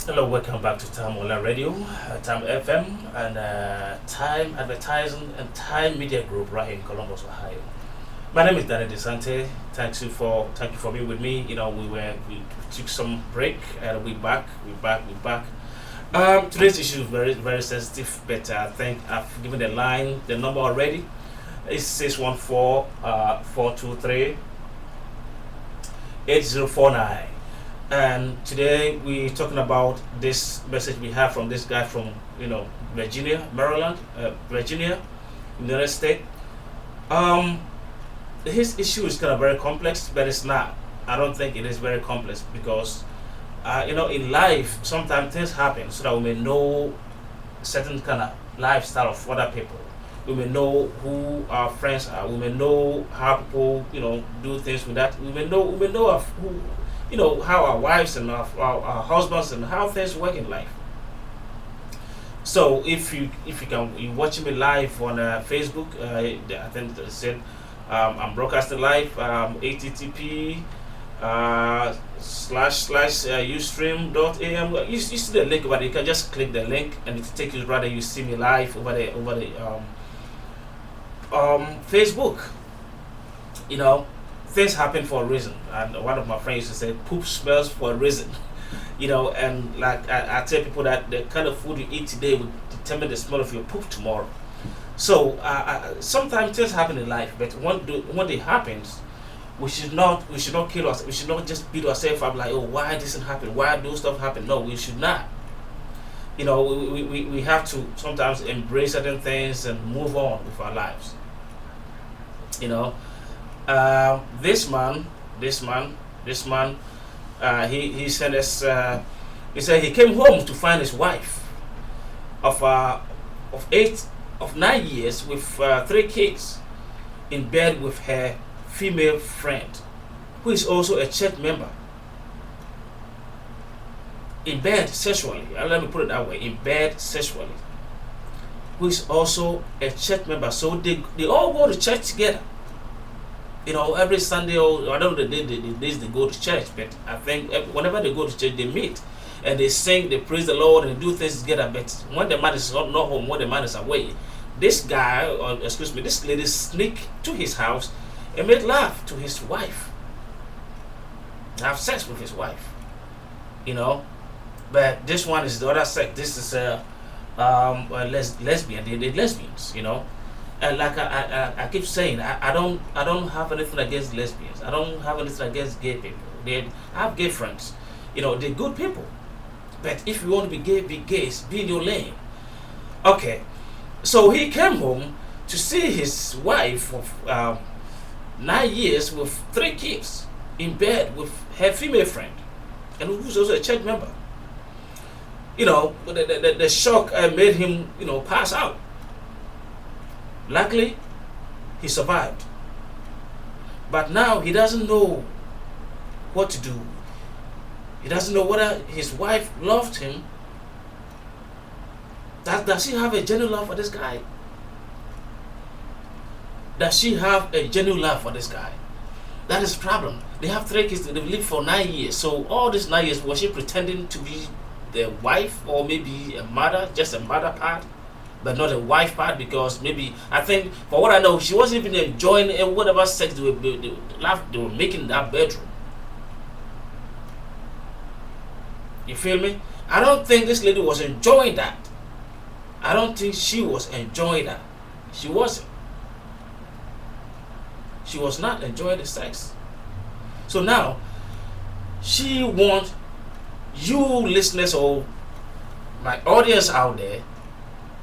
Hello, welcome back to Time Online Radio, Time FM, and Time Advertising and Time Media Group right here in Columbus, Ohio. My name is Danny DeSante. Thank you for being with me. We took some break and we back. Today's issue is very sensitive, but I think I've given the number already. It's 614-423-8049. And today we're talking about this message we have from this guy from Virginia, Maryland, Virginia, United States. Um, his issue is kind of very complex, but it's not. I don't think it is very complex because in life sometimes things happen so that we may know certain kind of lifestyle of other people. We may know who our friends are. We may know how people do things with that. We may know of who how our wives and our husbands and how things work in life. So you watching me live on Facebook, I think they said I'm broadcasting live, http //ustream.am. You see the link over there. You can just click the link and it take you rather you see me live over the Facebook. Things happen for a reason, and one of my friends used to say poop smells for a reason. And like I tell people that the kind of food you eat today will determine the smell of your poop tomorrow. So sometimes things happen in life, but when it happens, we should not kill us. We should not just beat ourselves up like, oh, why doesn't happen, why do stuff happen. No, we should not. We have to sometimes embrace certain things and move on with our lives. you know this man, he said us, he said he came home to find his wife of 9 years with 3 kids in bed with her female friend, who is also a church member, in bed sexually. Let me put it that way: in bed sexually, who is also a church member. So they all go to church together. Every Sunday, or I don't know the days they go to church, but I think whenever they go to church, they meet and they sing, they praise the Lord, and they do things together. But when the man is not home, when the man is away, this guy, or excuse me, this lady sneak to his house and made love to his wife, have sex with his wife. But this one is the other sex. This is lesbian. They're lesbians. And like I keep saying, I don't have anything against lesbians. I don't have anything against gay people. I have gay friends. They're good people. But if you want to be gay, be gays. Be in your lane. Okay. So he came home to see his wife of 9 years with 3 kids in bed with her female friend, and who's also a church member. The shock made him, pass out. Luckily, he survived. But now he doesn't know what to do. He doesn't know whether his wife loved him. Does she have a genuine love for this guy? Does she have a genuine love for this guy? That is the problem. They have 3 kids. They've lived for 9 years. So all these 9 years, was she pretending to be the wife, or maybe a mother, just a mother part, but not a wife part? Because maybe, I think, for what I know, she wasn't even enjoying whatever sex they were making in that bedroom. You feel me? I don't think this lady was enjoying that. I don't think she was enjoying that. She wasn't. She was not enjoying the sex. So now, she wants you listeners, or my audience out there,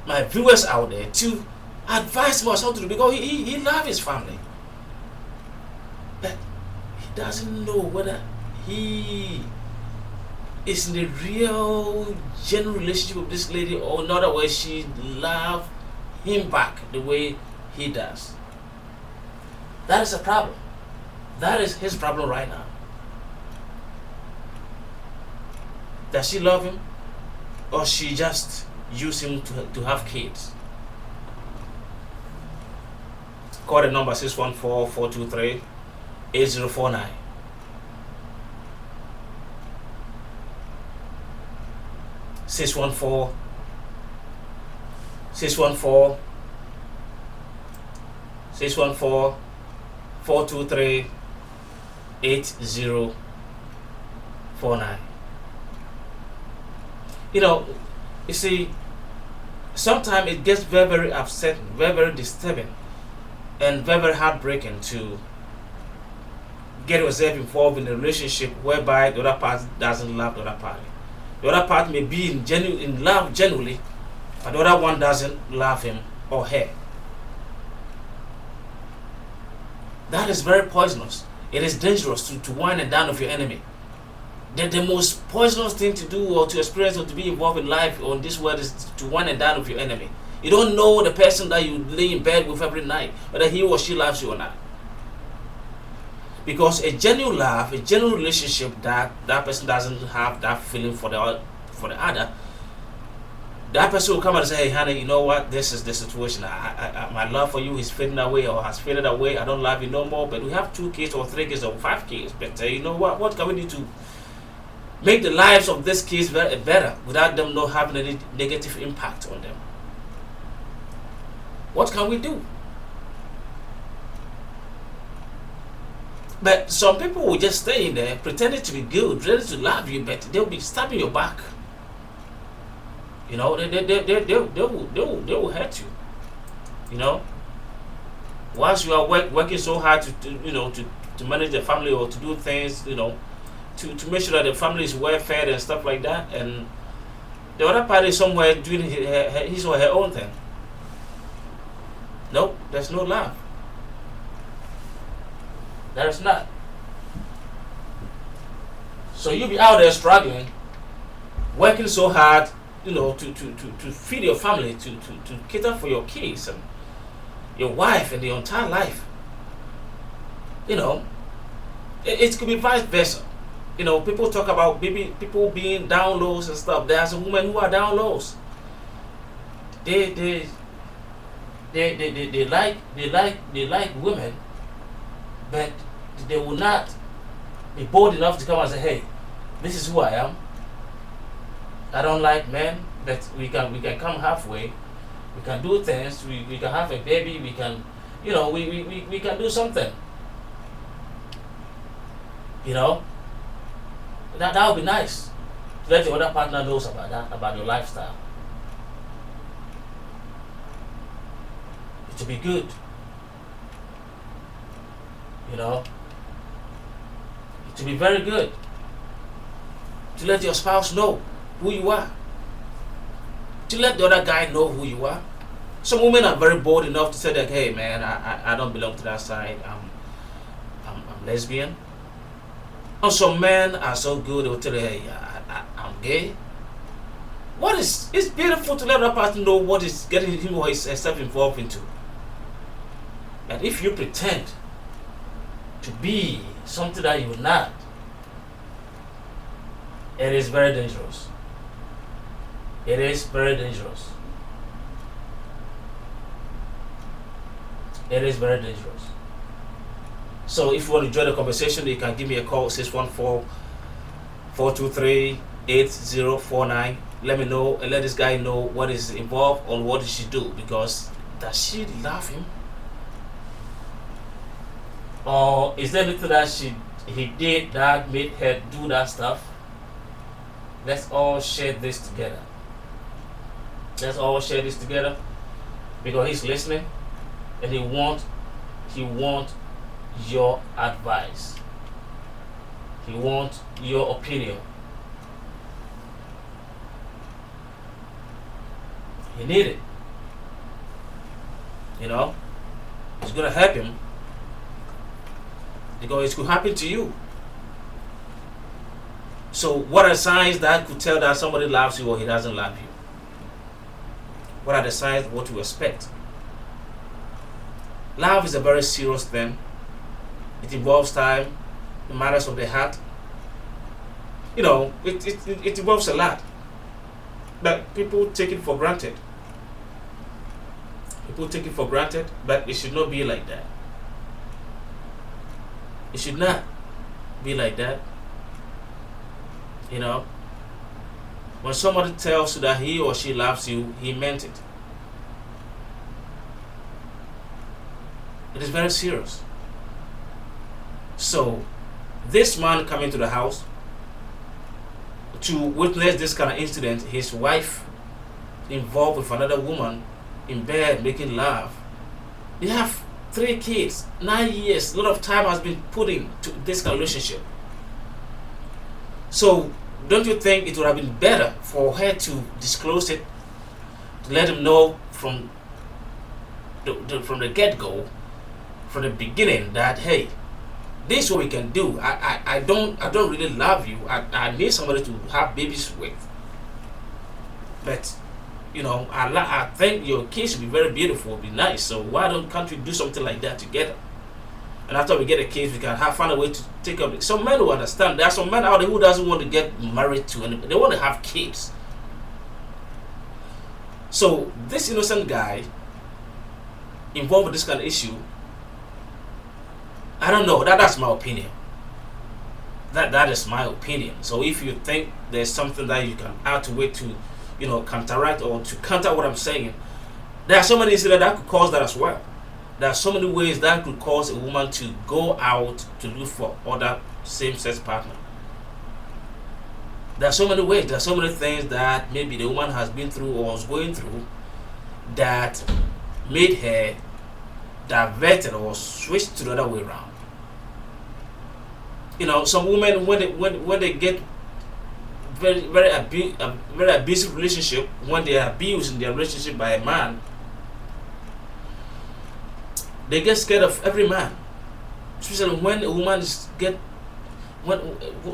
my viewers out there, to advise him on how to do, because he loves his family. But he doesn't know whether he is in a real, genuine relationship with this lady, or in other words, she loves him back the way he does. That is a problem. That is his problem right now. Does she love him, or she just use him to have kids? Call the number 614-423-8049. 614 614 614 423 8049. You know, you see, sometimes it gets very, very upsetting, very, very disturbing, and very, very heartbreaking to get yourself involved in a relationship whereby the other party doesn't love the other party. The other party may be in love genuinely, but the other one doesn't love him or her. That is very poisonous. It is dangerous to wine and dine with your enemy. The most poisonous thing to do or to experience or to be involved in life on this world is to wine and dine with your enemy. You don't know the person that you lay in bed with every night, whether he or she loves you or not. Because a genuine love, a genuine relationship, that person doesn't have that feeling for the other, that person will come and say, hey honey, you know what, this is the situation. My love for you is fading away or has faded away. I don't love you no more, but we have 2 kids or 3 kids or 5 kids. But you know what can we do to make the lives of these kids better without them not having any negative impact on them? What can we do? But some people will just stay in there pretending to be good, ready to love you, but they'll be stabbing your back. You know, they will hurt you. You know, once you are working so hard to manage the family or to do things, you know, to make sure that the family is well fed and stuff like that, and the other party is somewhere doing his or her own thing. Nope, there's no love. There is not. So you'll be out there struggling, working so hard, you know, to feed your family, to cater for your kids and your wife and your entire life. You know, it could be vice versa. You know, people talk about people being down lows and stuff. There are some women who are down lows. They like women, but they will not be bold enough to come and say, hey, this is who I am. I don't like men, but we can come halfway. We can do things. We can have a baby. We can, you know, we can do something. You know, that would be nice to let your other partner knows about that, about your lifestyle. It should be good. You know, it should be very good to let your spouse know who you are, to let the other guy know who you are. Some women are very bold enough to say that, hey man, I don't belong to that side. I'm lesbian. And some men are so good, they will tell you, hey, I'm gay. It's beautiful to let that person know what is getting him or himself involved into. And if you pretend to be something that you're not, it is very dangerous. It is very dangerous. It is very dangerous. So if you want to join the conversation, you can give me a call, 614-423-8049. Let me know and let this guy know what is involved or what did she do, because does she love him? Or is there anything that he did that made her do that stuff? Let's all share this together. Let's all share this together, because he's listening and he wants your advice. He wants your opinion. He needs it. You know, it's gonna help him, because it could happen to you. So what are signs that could tell that somebody loves you or he doesn't love you? What are the signs of what to expect? Love is a very serious thing. It involves time, the matters of the heart. You know, it involves a lot. But people take it for granted. People take it for granted, but it should not be like that. It should not be like that. You know, When somebody tells you that he or she loves you, he meant it. It is very serious. So, this man coming to the house to witness this kind of incident, his wife involved with another woman in bed making love. They have 3 kids, 9 years. A lot of time has been put into this kind of relationship. So, don't you think it would have been better for her to disclose it, to let him know from the get-go, from the beginning, that hey, this is what we can do. I don't really love you. I need somebody to have babies with. But I think your kids should be very beautiful, be nice. So why can't we do something like that together? And after we get a kids, we can find a way to take up. Some men will understand. There are some men out there who doesn't want to get married to anybody. They want to have kids. So this innocent guy involved with this kind of issue, I don't know. That's my opinion. That is my opinion. So if you think there's something that you can add to it to, counteract or to counter what I'm saying, there are so many incidents that could cause that as well. There are so many ways that could cause a woman to go out to look for other same-sex partner. There are so many ways. There are so many things that maybe the woman has been through or was going through that made her diverted or switched to the other way around. Some women when they get very abusive relationship, when they are abused in their relationship by a man, they get scared of every man. Especially when a woman when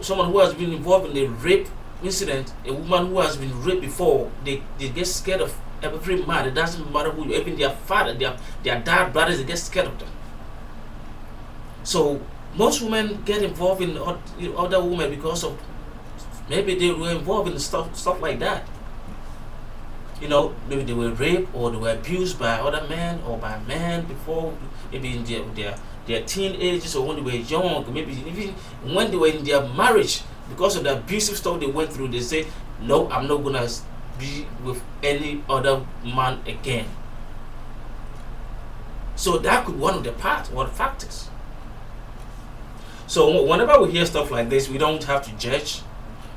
someone who has been involved in a rape incident, a woman who has been raped before, they get scared of every man. It doesn't matter who, even their father, their dad, brothers, they get scared of them. So most women get involved in other women because of maybe they were involved in stuff like that. Maybe they were raped or they were abused by other men or by men before, maybe in their teenagers or when they were young, maybe even when they were in their marriage, because of the abusive stuff they went through, they say, no, I'm not gonna be with any other man again. So that could be one of the parts or the factors. So whenever we hear stuff like this, we don't have to judge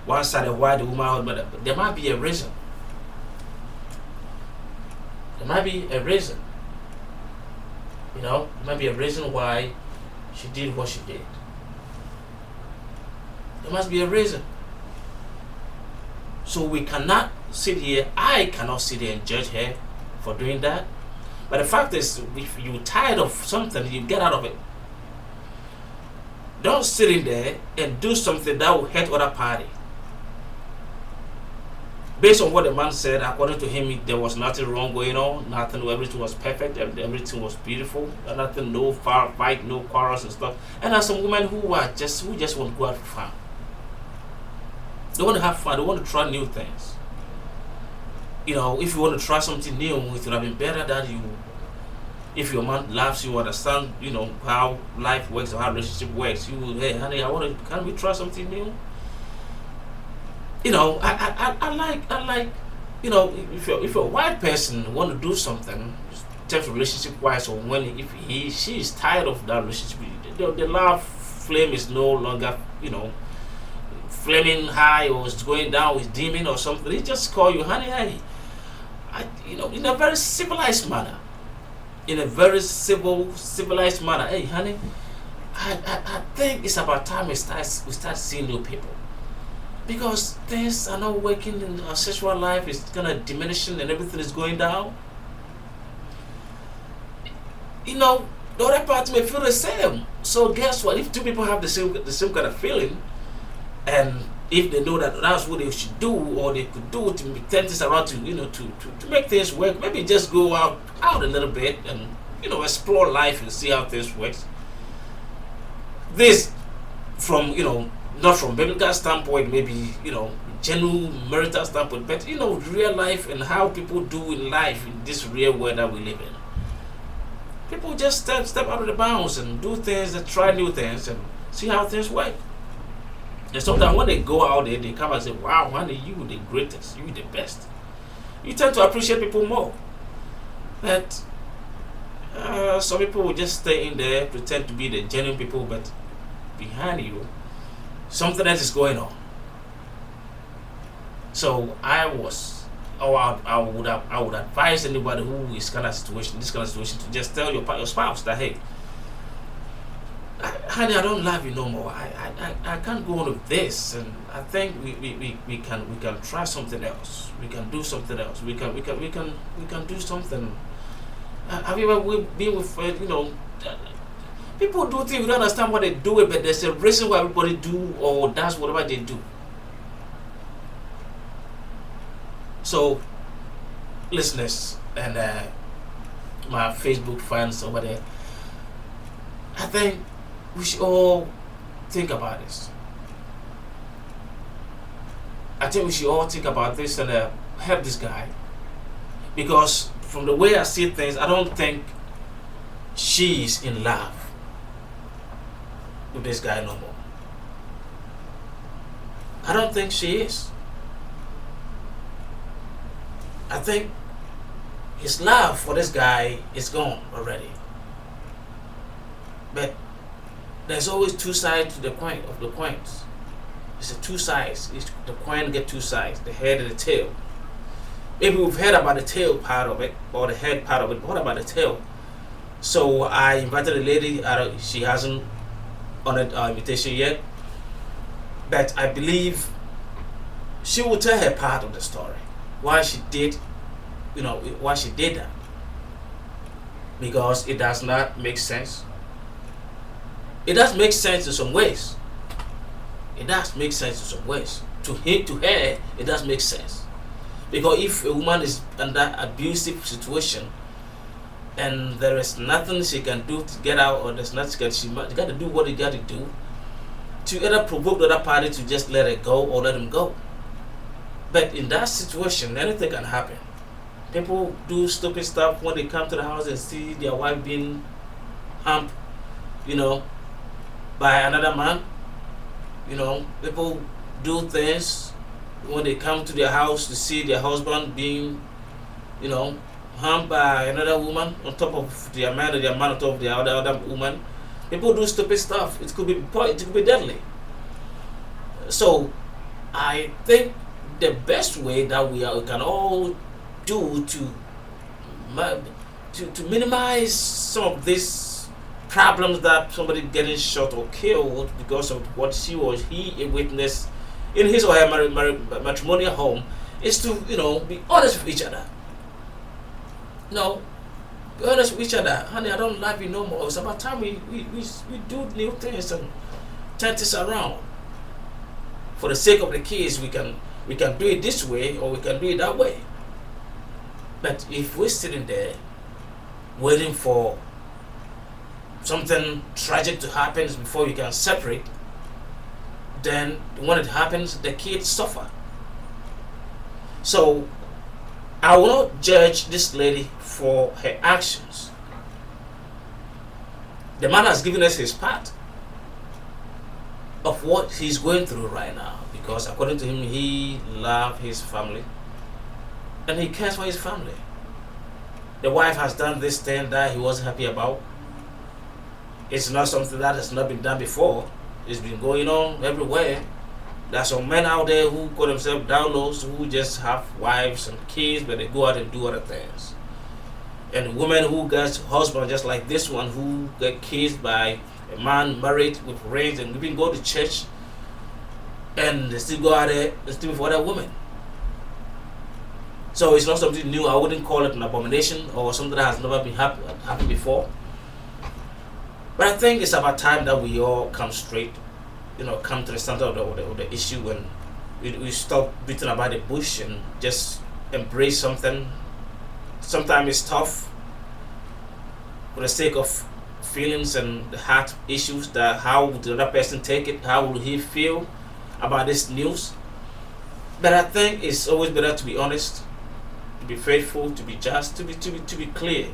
one side of why the woman, but there might be a reason. There might be a reason. There might be a reason why she did what she did. There must be a reason. So we cannot sit here, I cannot sit here and judge her for doing that. But the fact is, if you're tired of something, you get out of it. Don't sit in there and do something that will hurt other party. Based on what the man said, according to him, there was nothing wrong going on, nothing, everything was perfect, everything was beautiful, nothing, no fight, no quarrels and stuff. And there are some women who just want to go out for fun. They want to have fun, they want to try new things. If you want to try something new, it would have been better that if your man loves you, understand, how life works or how relationship works, you would, hey, honey, can we try something new? I like, if you're a white person want to do something, in terms of relationship wise, or when she is tired of that relationship, the love flame is no longer, flaming high or it's going down, it's dimming or something. He just call you, honey, hey, in a very civilized manner. In a very civilized manner. Hey, honey, I think it's about time we start seeing new people. Because things are not working in our sexual life, it's kind of diminishing and everything is going down. The other party may feel the same. So guess what? If two people have the same kind of feeling, and if they know that that's what they should do or they could do to turn things around to make things work, maybe just go out a little bit and explore life and see how things works. This from not from biblical standpoint, maybe general marital standpoint, but real life and how people do in life in this real world that we live in. People just step out of the bounds and do things and try new things and see how things work. And sometimes when they go out there, they come and say, "Wow, honey, you the greatest, you the best." You tend to appreciate people more. But some people will just stay in there, pretend to be the genuine people, but behind you, something else is going on. So I would advise anybody who is this kind of situation, to just tell your spouse that, hey, honey, I don't love you no more. I can't go on with this, and I think we can try something else. We can do something else. We can do something. Have you ever been with people do things we don't understand why they do it, but there's a reason why everybody do or does whatever they do. So, listeners and my Facebook fans over there, I think we should all think about this. I think we should all think about this and help this guy, because from the way I see things, I don't think she's in love with this guy no more. I don't think she is. I think his love for this guy is gone already. But there's always two sides to the coin of the coins. It's a two sides. The coin get two sides, the head and the tail. Maybe we've heard about the tail part of it or the head part of it. What about the tail? So I invited a lady. She hasn't honored our invitation yet, but I believe she will tell her part of the story. Why she did that. Because it does not make sense. It does make sense in some ways. It does make sense in some ways. To her, it does make sense. Because if a woman is under abusive situation and there is nothing she can do to get out, or there's nothing she got to do what you got to do to either provoke the other party to just let it go or let him go. But in that situation, anything can happen. People do stupid stuff when they come to the house and see their wife being humped, by another man. People do things when they come to their house to see their husband being, harmed by another woman on top of their man, or their man on top of the other woman. People do stupid stuff. It could be deadly. So, I think the best way that we can all do to minimize some of these problems that somebody getting shot or killed because of what she or he witnessed in his or her matrimonial home is to be honest with each other. Be honest with each other. Honey, I don't love you no more. It's about time we do new things and turn this around. For the sake of the kids, we can do it this way or we can do it that way. But if we're sitting there waiting for something tragic to happen before you can separate, then when it happens, the kids suffer. So I will not judge this lady for her actions. The man has given us his part of what he's going through right now, because according to him, he loves his family and he cares for his family. The wife has done this thing that he wasn't happy about. It's not something that has not been done before. It's been going on everywhere. There's some men out there who call themselves downloads, who just have wives and kids, but they go out and do other things. And women who get husbands just like this one, who get kissed by a man married with rings and even go to church, and they still go out there and steal for other women. So it's not something new. I wouldn't call it an abomination or something that has never been happened before. But I think it's about time that we all come straight, come to the center of the issue, and we stop beating about the bush and just embrace something. Sometimes it's tough for the sake of feelings and the heart issues, that how would the other person take it, how will he feel about this news. But I think it's always better to be honest, to be faithful, to be just, to be clear.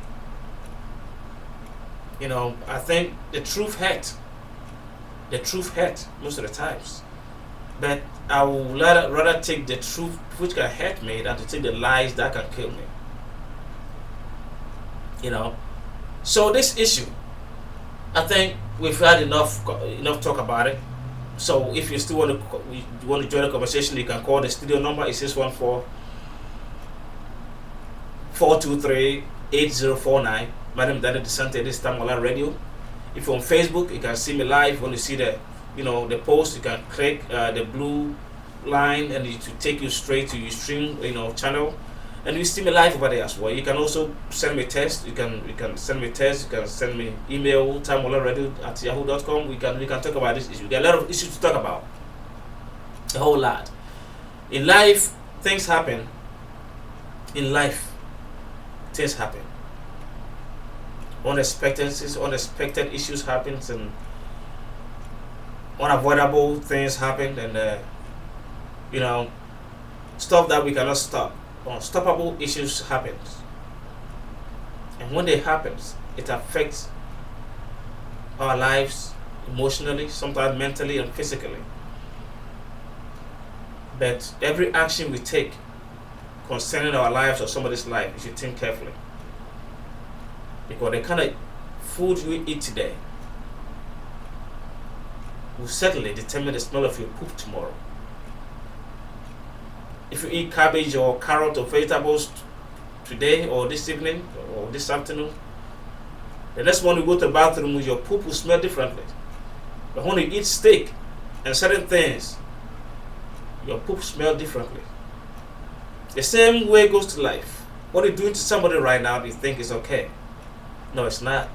I think the truth hurts. The truth hurts most of the times. But I would rather take the truth which can hurt me than to take the lies that can kill me. You know. So this issue, I think we've had enough talk about it. So if you still want to join the conversation, you can call the studio number. It's 614-423-8049. My name is Daniel DeSante. This time Mola Radio. If you're on Facebook, you can see me live. When you see the post, you can click the blue line and it will take you straight to your stream channel, and you see me live over there as well. You can also send me a text. You can send me a text. You can send me email timewallerradio@yahoo.com. We can talk about this issue. There are a lot of issues to talk about, a whole lot. In life, things happen. Unexpected issues happen, and unavoidable things happen, and stuff that we cannot stop. Unstoppable issues happen, and when they happen, it affects our lives emotionally, sometimes mentally and physically. But every action we take concerning our lives or somebody's life, you should think carefully, because the kind of food you eat today will certainly determine the smell of your poop tomorrow. If you eat cabbage or carrot or vegetables today or this evening or this afternoon, the next one you go to the bathroom, your poop will smell differently. But when you eat steak and certain things, your poop smells differently. The same way goes to life. What you're doing to somebody right now, you think is okay. No, it's not.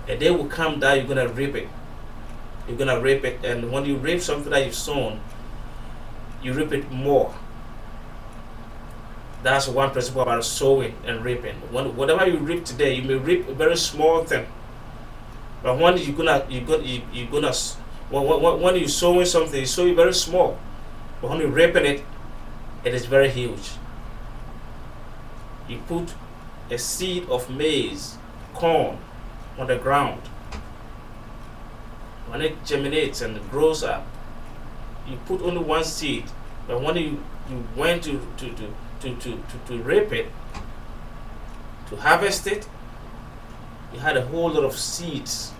A day will come that you're gonna reap it. And when you reap something that you've sown, you reap it more. That's one principle about sowing and reaping. Whatever you reap today, you may reap a very small thing, but when when you're sowing something, you sow it very small, but when you're reaping it, it is very huge. You put a seed of maize, corn, on the ground. When it germinates and grows up, you put only one seed, but when you went to reap it, to harvest it, you had a whole lot of seeds.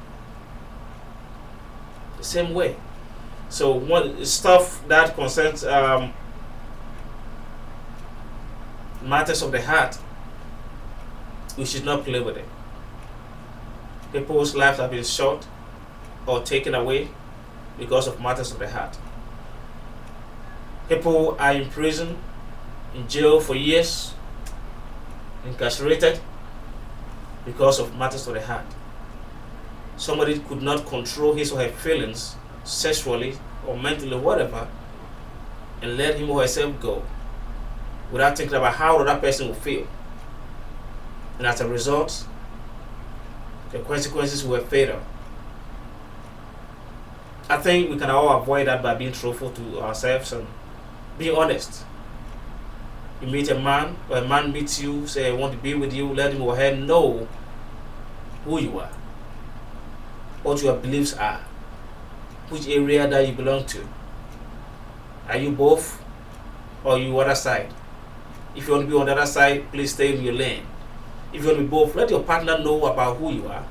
The same way. So one stuff that concerns matters of the heart, we should not play with it. People's lives have been short or taken away because of matters of the heart. People are in prison, in jail for years, incarcerated because of matters of the heart. Somebody could not control his or her feelings sexually or mentally, whatever, and let him or herself go without thinking about how that person will feel. And as a result, the consequences were fatal. I think we can all avoid that by being truthful to ourselves and being honest. You meet a man, or a man meets you, say, I want to be with you, let him or her know who you are, what your beliefs are, which area that you belong to. Are you both, or you other side? If you want to be on the other side, please stay in your lane. If you want to be both, let your partner know about who you are.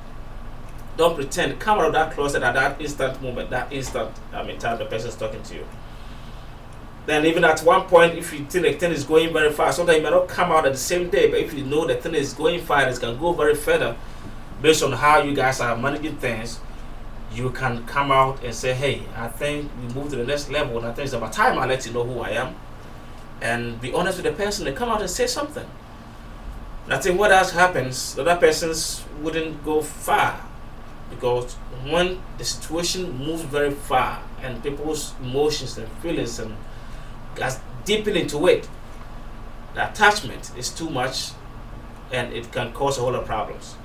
Don't pretend. Come out of that closet at that instant moment, that instant time the person is talking to you. Then even at one point, if you think the thing is going very fast, sometimes it may not come out at the same day, but if you know the thing is going fast, it's going to go very further based on how you guys are managing things, you can come out and say, hey, I think we move to the next level, and I think it's about time I let you know who I am. And be honest with the person and come out and say something. And I think what else happens, the other persons wouldn't go far. Because when the situation moves very far and people's emotions and feelings and gets deepen into it, the attachment is too much and it can cause a whole lot of problems.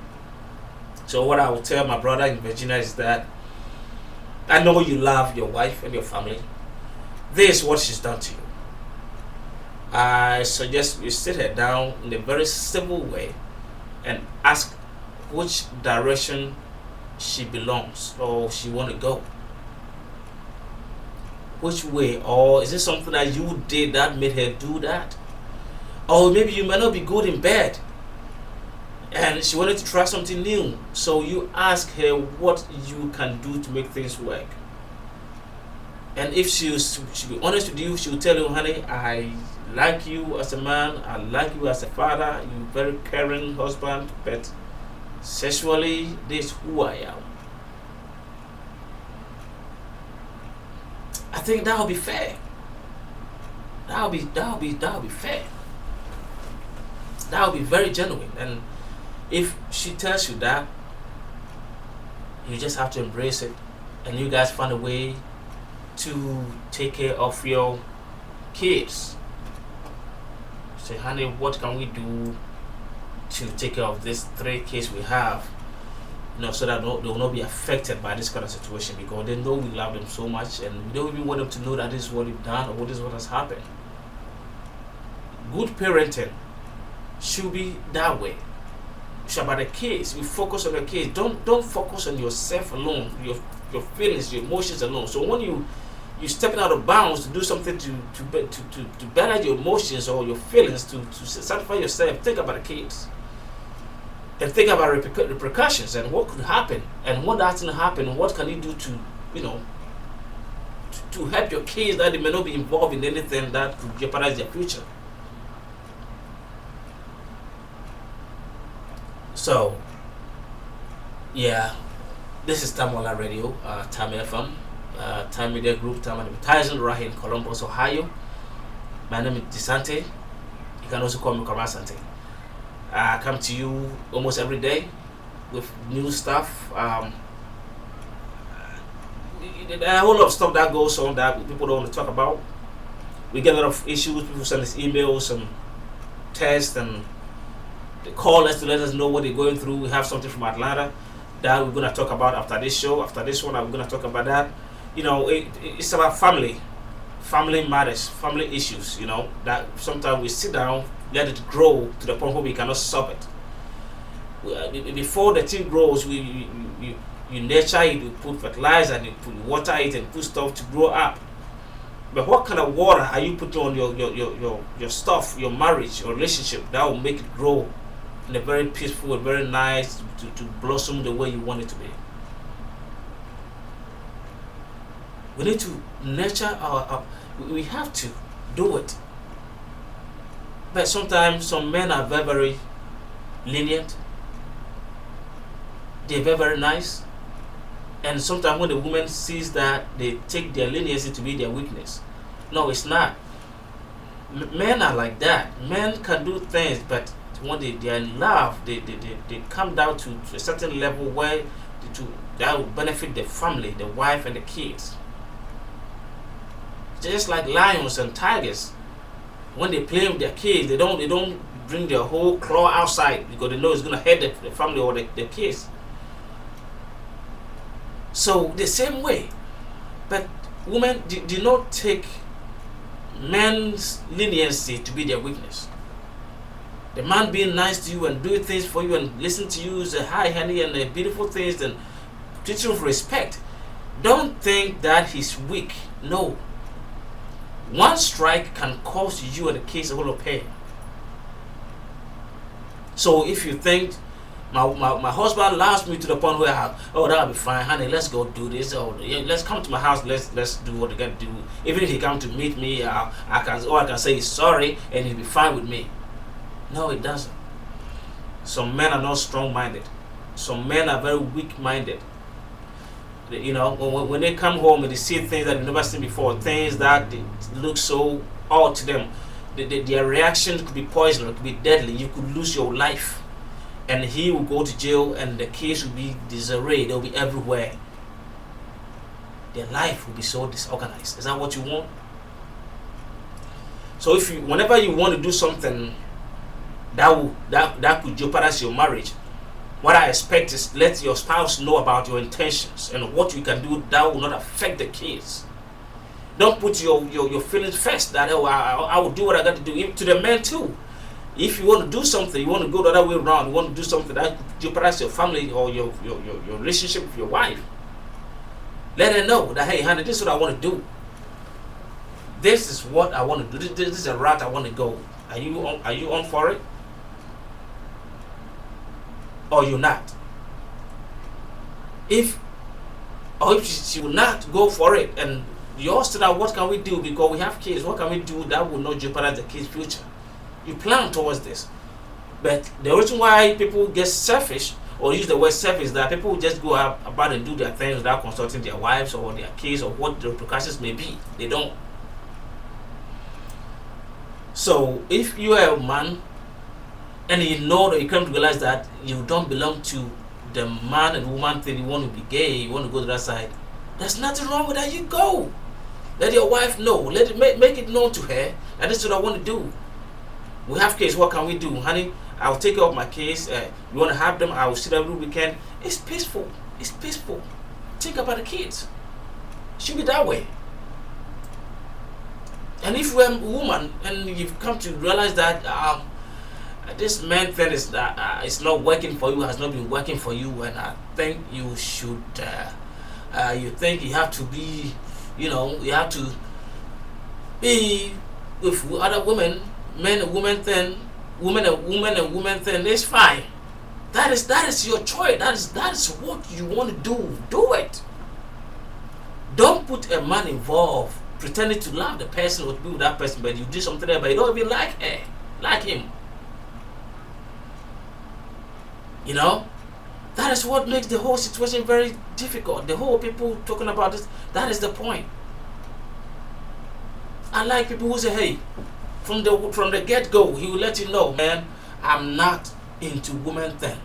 So what I will tell my brother in Virginia is that I know you love your wife and your family. This is what she's done to you. I suggest you sit her down in a very civil way and ask which direction she belongs or she want to go. Which way? Or is it something that you did that made her do that? Or maybe you might not be good in bed and she wanted to try something new. So you ask her what you can do to make things work. And if she'll be honest with you, she'll tell you, honey, I like you as a man, I like you as a father, you're a very caring husband, but sexually, this is who I am. I think that'll be fair. That'll be fair. That'll be very genuine. And if she tells you that, you just have to embrace it, and you guys find a way to take care of your kids. Say, honey, what can we do to take care of these 3 kids we have? So that they will not be affected by this kind of situation, because they know we love them so much, and we don't even want them to know that this is what we've done or this is what has happened. Good parenting should be that way. It's about the kids. We focus on the kids. Don't focus on yourself alone, your feelings, your emotions alone. So when you're stepping out of bounds to do something to better your emotions or your feelings, to satisfy yourself, think about the kids. And think about repercussions and what could happen and what doesn't happen and what can you do to help your kids that they may not be involved in anything that could jeopardize their future. So, yeah, this is Time Online Radio, Time FM, Time Media Group, Time Advertising, right here in Columbus, Ohio. My name is Disante. You can also call me Kamasante. I come to you almost every day with new stuff. A whole lot of stuff that goes on that people don't want to talk about. We get a lot of issues. People send us emails and texts, and they call us to let us know what they're going through. We have something from Atlanta that we're going to talk about after this show. After this one, I'm going to talk about that. It's about family matters, family issues. That sometimes we sit down, let it grow to the point where we cannot stop it. Before the thing grows, you nurture it, you put fertilizer, and you put water it, and put stuff to grow up. But what kind of water are you putting on your stuff, your marriage, your relationship, that will make it grow in a very peaceful, very nice, to blossom the way you want it to be? We need to nurture we have to do it. But sometimes some men are very, very lenient. They're very, very nice. And sometimes when the woman sees that, they take their leniency to be their weakness. No, it's not. Men are like that. Men can do things, but when they are in love, they come down to a certain level where that will benefit the family, the wife and the kids. Just like lions and tigers. When they play with their kids, they don't bring their whole claw outside because they know it's going to hurt the family or the kids. So the same way, but women do not take men's leniency to be their weakness. The man being nice to you and doing things for you and listen to you, say hi honey and beautiful things and treat you with respect. Don't think that he's weak. No. One strike can cause you and the kids a whole lot of pain. So if you think my husband loves me to the point where that'll be fine, honey, let's go do this, or let's come to my house, let's do what we gotta do. Even if he come to meet me, I can say he's sorry and he'll be fine with me. No, it doesn't. Some men are not strong-minded. Some men are very weak-minded. When they come home and they see things that they've never seen before, things that look so odd to them, their reaction could be poison, it could be deadly. You could lose your life, and he will go to jail, and the case will be disarray. They'll be everywhere. Their life will be so disorganized. Is that what you want? So whenever you want to do something that could jeopardize your marriage, what I expect is let your spouse know about your intentions and what you can do that will not affect the kids. Don't put your feelings first, that I will do what I got to do. Even to the men too. If you want to do something, you want to go the other way around, you want to do something that could jeopardize your family or your relationship with your wife, let her know that, hey honey, this is what I want to do. This is what I want to do. This is a route I want to go. Are you on for it? Or you're not? If she will not go for it, and you're still out, what can we do? Because we have kids, what can we do that will not jeopardize the kids' future? You plan towards this. But the reason why people get selfish or use the word selfish is that people just go out about and do their things without consulting their wives or their kids or what the repercussions may be. They don't. So if you are a man and you know that you come to realize that you don't belong to the man and woman thing, you want to be gay, you want to go to that side, there's nothing wrong with that. You go. Let your wife know. Let it make it known to her that this is what I want to do. We have kids. What can we do, honey? I'll take care of my kids. You want to have them? I will see them every weekend. It's peaceful. It's peaceful. Think about the kids. It should be that way. And if you're a woman and you've come to realize that this man thing is it's not working for you, has not been working for you, and I think you should, you think you have to be, you have to be with other women, men and women thing, women and women thing, it's fine. That is your choice. That is what you want to do. Do it. Don't put a man involved pretending to love the person or to be with that person, but you do something there, but you don't even like her, like him. That is what makes the whole situation very difficult. The whole people talking about this, that is the point. I like people who say, hey, from the get-go, he will let you know, man, I'm not into women thing.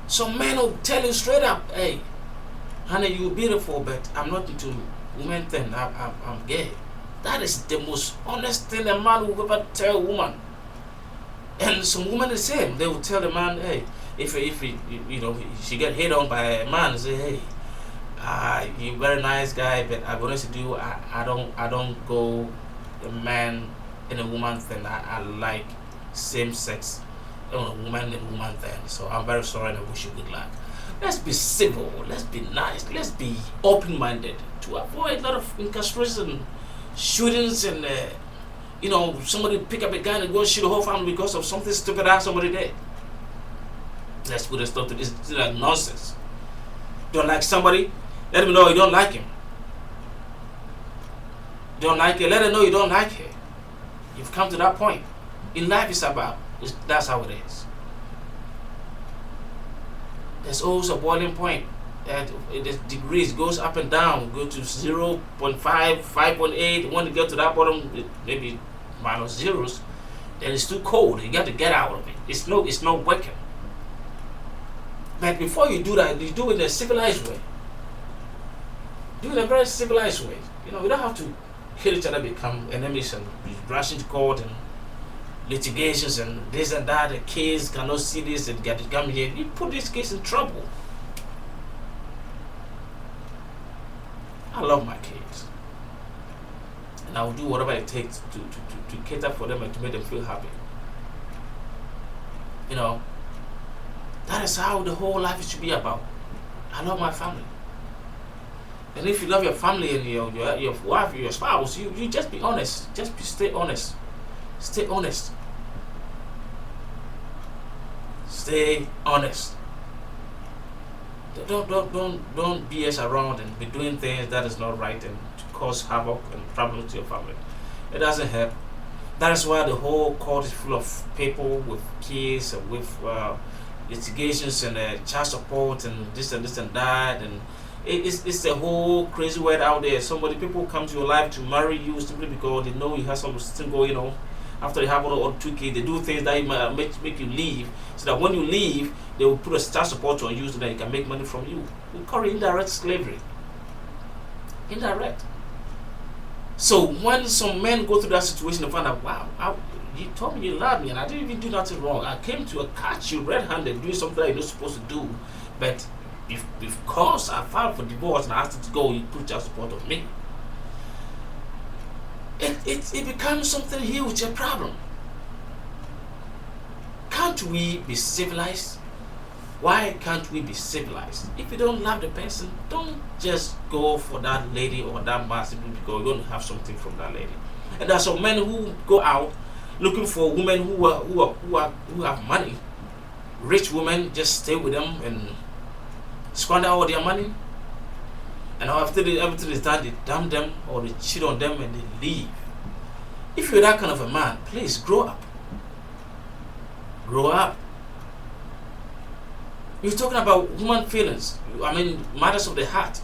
Some men will tell you straight up, hey, honey, you're beautiful, but I'm not into women thing. I'm gay. That is the most honest thing a man will ever tell a woman. And some women the same. They will tell the man, hey, if she get hit on by a man, say, hey, you're a very nice guy, but I'm honest with you, I don't go a man and a woman thing. I like same sex, woman and woman thing. So I'm very sorry and I wish you good luck. Let's be civil, let's be nice, let's be open-minded to avoid a lot of incarceration, shootings, and somebody pick up a gun and go and shoot the whole family because of something stupid that somebody did. Let's put a stop to this. This is like nonsense. Don't like somebody, let them know you don't like him. Don't like her, let her know you don't like her. You've come to that point. In life, that's how it is. There's always a boiling point. The degrees goes up and down, go to 0.5, 5.8. When you get to that bottom, maybe minus zeros, then it's too cold. You got to get out of it. It's not working. But before you do that, you do it in a civilized way. Do it in a very civilized way. We don't have to hit each other, become enemies, and be rushing to court and litigations and this and that. The kids cannot see this and get to come here. You put this case in trouble. I love my kids, and I will do whatever it takes to cater for them and to make them feel happy. That is how the whole life should be about. I love my family, and if you love your family and your wife, your spouse, you just be honest. Stay honest. Stay honest. Stay honest. Don't BS around and be doing things that is not right and to cause havoc and problems to your family. It doesn't help. That is why the whole court is full of people with kids and with litigations and child support and this and that, and it's a whole crazy world out there. People come to your life to marry you simply because they know you have something going on. After they have one or two kids, they do things that make you leave, so that when you leave, they will put a child support on you so that they can make money from you. We call it indirect slavery. Indirect. So when some men go through that situation and find out, wow, you told me you love me and I didn't even do nothing wrong. I came to catch you red-handed doing something that you're not supposed to do, but because I filed for divorce and I asked you to go, you put child support on me. It becomes something huge, a problem. Can't we be civilized? Why can't we be civilized? If you don't love the person, don't just go for that lady or that man simply because you don't have something from that lady. And there are some men who go out looking for women who have money. Rich women, just stay with them and squander all their money. And after everything is done, they dump them or they cheat on them and they leave. If you're that kind of a man, please grow up. Grow up. You're talking about human feelings. Matters of the heart.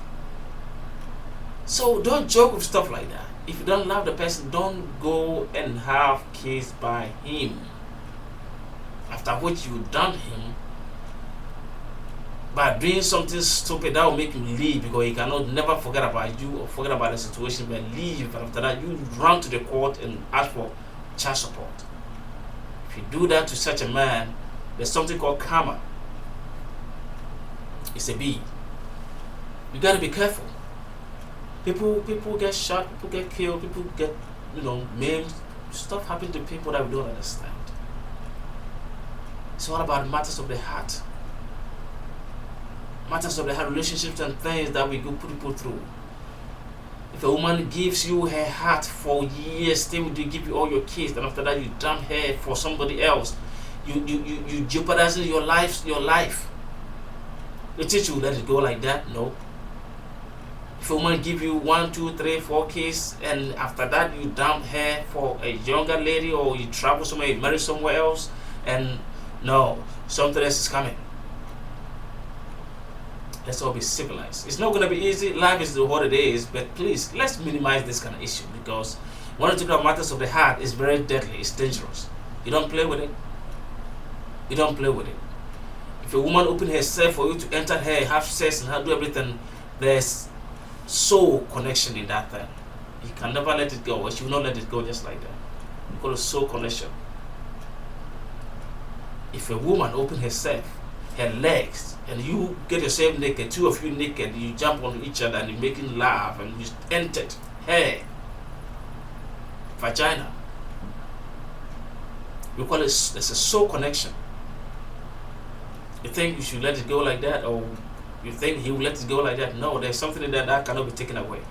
So don't joke with stuff like that. If you don't love the person, don't go and have kids by him. After which you done him by doing something stupid that will make him leave because he cannot never forget about you or forget about the situation, but leave. And after that, you run to the court and ask for child support. If you do that to such a man, there's something called karma. It's a B. You gotta be careful. People get shot, people get killed, people get maimed. Stuff happens to people that we don't understand. It's all about matters of the heart. Matters of the heart, relationships and things that we go put people through. If a woman gives you her heart for years, stay with you, give you all your kids, and after that you dump her for somebody else, you jeopardizing your life. You teach you let it go like that? No. If a woman give you 1, 2, 3, 4 kids, and after that you dump her for a younger lady, or you travel somewhere, you marry somewhere else, and no, something else is coming. Let's all be civilized. It's not going to be easy. Life is what it is, but please, let's minimize this kind of issue, because when you talk about matters of the heart, it's very deadly. It's dangerous. You don't play with it. You don't play with it. If a woman open herself for you to enter her, have sex, and do everything, there's soul connection in that thing. You can never let it go, or she will not let it go just like that. We call it soul connection. If a woman open herself, her legs, and you get yourself naked, two of you naked, you jump on each other and you're making love, and you entered her vagina, we call it, it's a soul connection. You think you should let it go like that, or you think he will let it go like that? No, there's something in that cannot be taken away.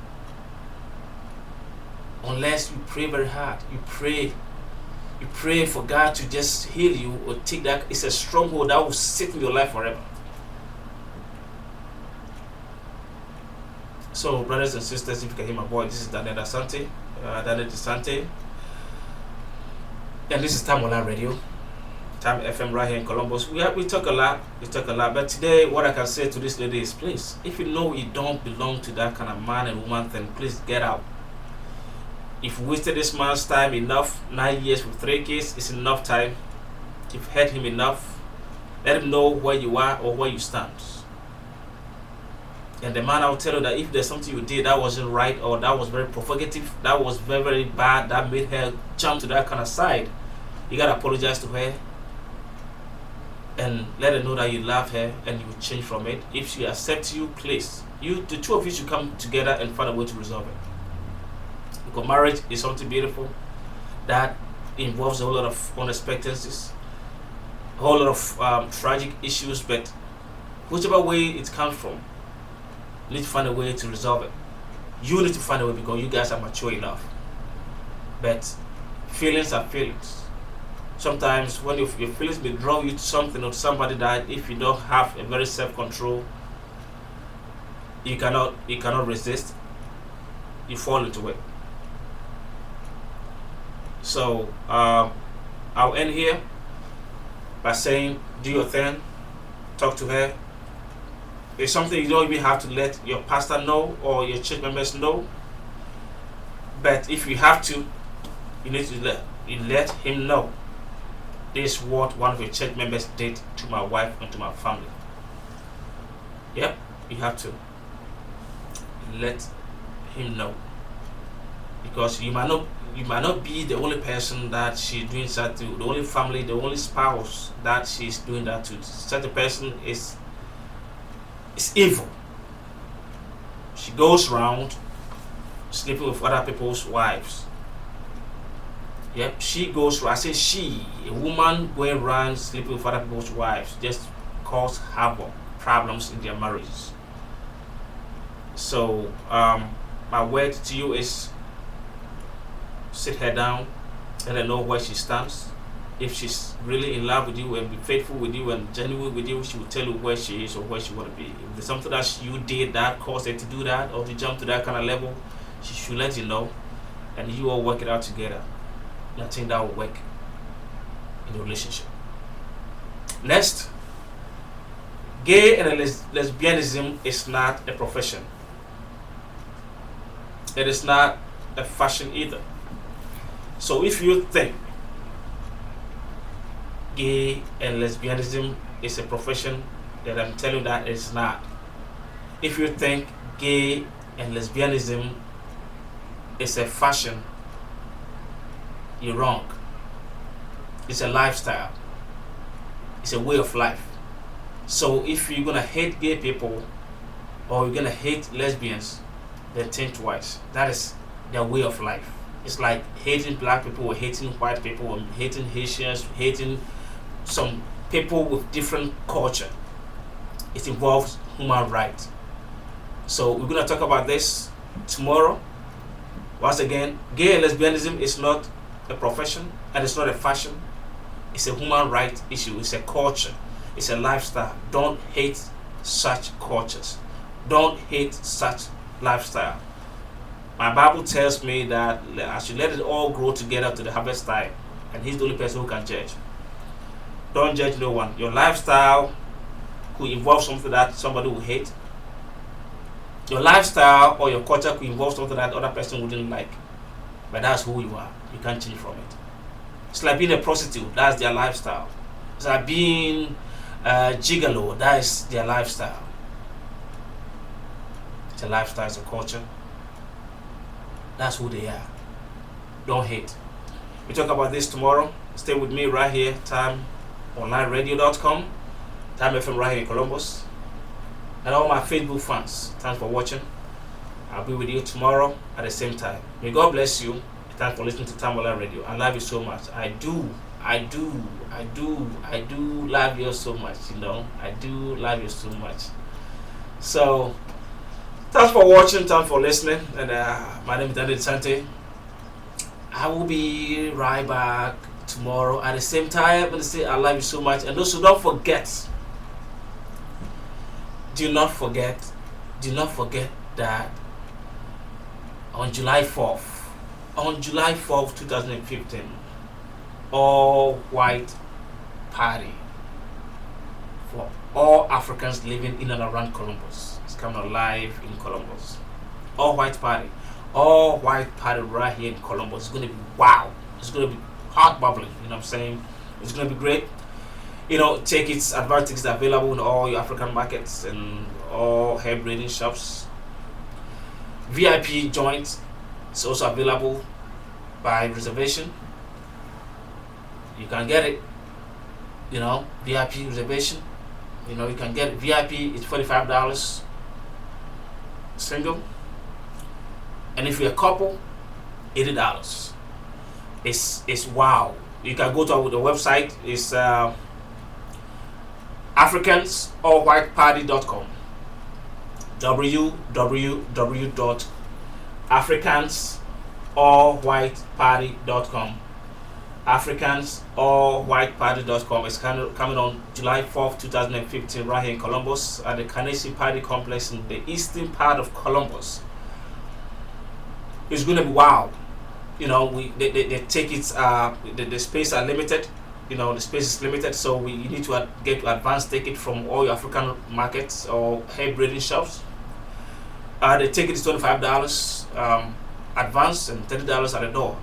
Unless you pray very hard. You pray for God to just heal you or take that. It's a stronghold that will sit in your life forever. So, brothers and sisters, if you can hear my voice, this is Daniel Asante, and this is Time Online Radio, Time FM right here in Columbus. We talk a lot, but today what I can say to this lady is, please, if you know you don't belong to that kind of man and woman, then please get out. If you wasted this man's time enough, 9 years with 3 kids, it's enough time. You've hurt him enough. Let him know where you are or where you stand. And the man, I'll tell you that if there's something you did that wasn't right, or that was very provocative, that was very, very bad, that made her jump to that kind of side, you gotta apologize to her and let her know that you love her and you will change from it. If she accepts you, please, the two of you should come together and find a way to resolve it. Because marriage is something beautiful that involves a whole lot of unexpectancies, a whole lot of tragic issues, but whichever way it comes from, you need to find a way to resolve it. You need to find a way, because you guys are mature enough. But feelings are feelings. Sometimes when your feelings may draw you to something or to somebody that if you don't have a very self-control, you cannot resist. You fall into it. So I'll end here by saying, do your thing, talk to her. It's something you don't even have to let your pastor know or your church members know. But if you have to, you need to let him know. This is what one of your church members did to my wife and to my family. Yep, you have to let him know, because you might not be the only person that she's doing that to, the only family, the only spouse that she's doing that to. Such a person is evil. She goes around sleeping with other people's wives. Yep, she goes around. I say she, a woman going around sleeping with other people's wives, just cause havoc, problems in their marriages. So my word to you is sit her down, let her know where she stands. If she's really in love with you and be faithful with you and genuine with you, she will tell you where she is or where she want to be. If there's something that you did that caused her to do that or to jump to that kind of level, she should let you know, and you all work it out together. Nothing that will work in the relationship. Next, gay and lesbianism is not a profession. It is not a fashion either. So if you think gay and lesbianism is a profession, then I'm telling you that it's not. If you think gay and lesbianism is a fashion, you're wrong. It's a lifestyle. It's a way of life. So if you're gonna hate gay people or you're gonna hate lesbians, then think twice. That is their way of life. It's like hating black people or hating white people or hating Haitians, hating some people with different culture. It involves human rights. So we're gonna talk about this tomorrow. Once again, gay and lesbianism is not a profession and it's not a fashion. It's a human rights issue. It's a culture. It's a lifestyle. Don't hate such cultures. Don't hate such lifestyle. My Bible tells me that I should let it all grow together to the harvest time, and He's the only person who can judge. Don't judge no one. Your lifestyle could involve something that somebody will hate. Your lifestyle or your culture could involve something that other person wouldn't like. But that's who you are. You can't change from it. It's like being a prostitute. That's their lifestyle. It's like being a gigolo. That is their lifestyle. It's a lifestyle. It's a culture. That's who they are. Don't hate. We talk about this tomorrow. Stay with me right here. TimeOnlineRadio.com. Time FM right here in Columbus. And all my Facebook fans, thanks for watching. I'll be with you tomorrow at the same time. May God bless you. Thanks for listening to Time Online Radio. I love you so much. I do love you so much, you know. I do love you so much. So, thanks for watching, thanks for listening. And my name is Daniel Sante. I will be right back tomorrow at the same time. I'm going to say I love you so much. And also don't forget, do not forget that on July 4th, 2015, all white party for all Africans living in and around Columbus. It's coming alive in Columbus. All white party right here in Columbus. It's going to be wow. It's going to be hot bubbling. You know what I'm saying? It's going to be great. You know, tickets, advert tickets are available in all your African markets and all hair braiding shops. VIP joints is also available by reservation. You can get it. You know, VIP reservation. You know, you can get it. VIP. It's $45 single. And if you're a couple, $80. It's wow. You can go to the website. It's AfricansAllWhiteParty.com. www.AfricansAllWhiteParty.com. AfricansAllWhiteParty.com. It's coming on July 4th, 2015, right here in Columbus at the Carnegie Party Complex in the eastern part of Columbus. It's going to be wow. You know, the tickets the space are limited. You know, the space is limited, so you need to get advance ticket from all your African markets or hair braiding shops. The ticket is $25 advance and $30 at the door.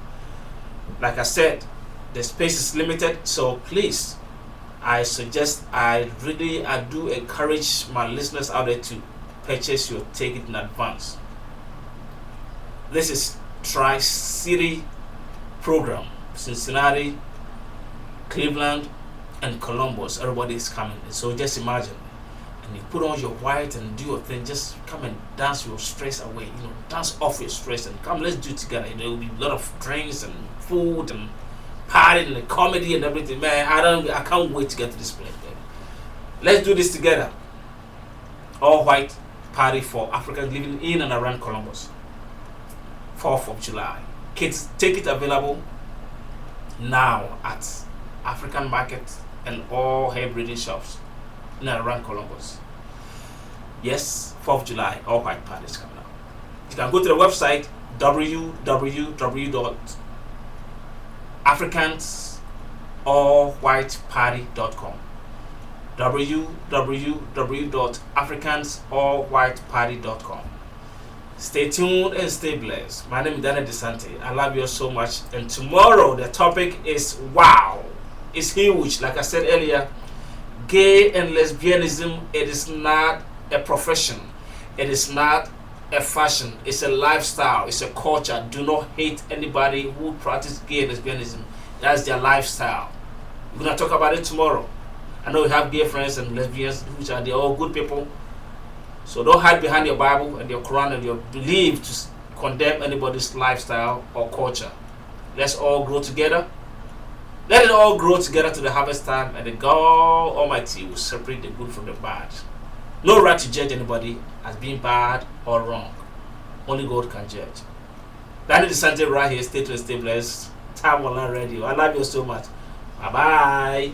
Like I said, the space is limited, so please, I do encourage my listeners out there to purchase your ticket in advance. This is Tri-City program, Cincinnati, Cleveland, and Columbus. Everybody is coming. So just imagine, and you put on your white and do your thing. Just come and dance your stress away. You know, dance off your stress and come. Let's do it together. There will be a lot of drinks and food and party and comedy and everything. Man, I can't wait to get to this place, baby. Let's do this together. All white party for Africans living in and around Columbus. 4th of July. Kids, ticket available now at African Market and all hair braiding shops in and around Columbus. Yes, 4th of July, all white party is coming out. You can go to the website www.africansallwhiteparty.com. www.africansallwhiteparty.com. Stay tuned and stay blessed. My name is Daniel DeSante. I love you so much. And tomorrow the topic is wow. It's huge. Like I said earlier, gay and lesbianism, it is not a profession. It is not a fashion. It's a lifestyle. It's a culture. Do not hate anybody who practices gay and lesbianism. That's their lifestyle. We're going to talk about it tomorrow. I know we have gay friends and lesbians, which are all good people. So don't hide behind your Bible and your Quran and your belief to condemn anybody's lifestyle or culture. Let's all grow together. Let it all grow together to the harvest time, and the God Almighty will separate the good from the bad. No right to judge anybody as being bad or wrong. Only God can judge. Daniel DeSante right here. Stay tuned, stay blessed. Time Online Radio. I love you so much. Bye-bye.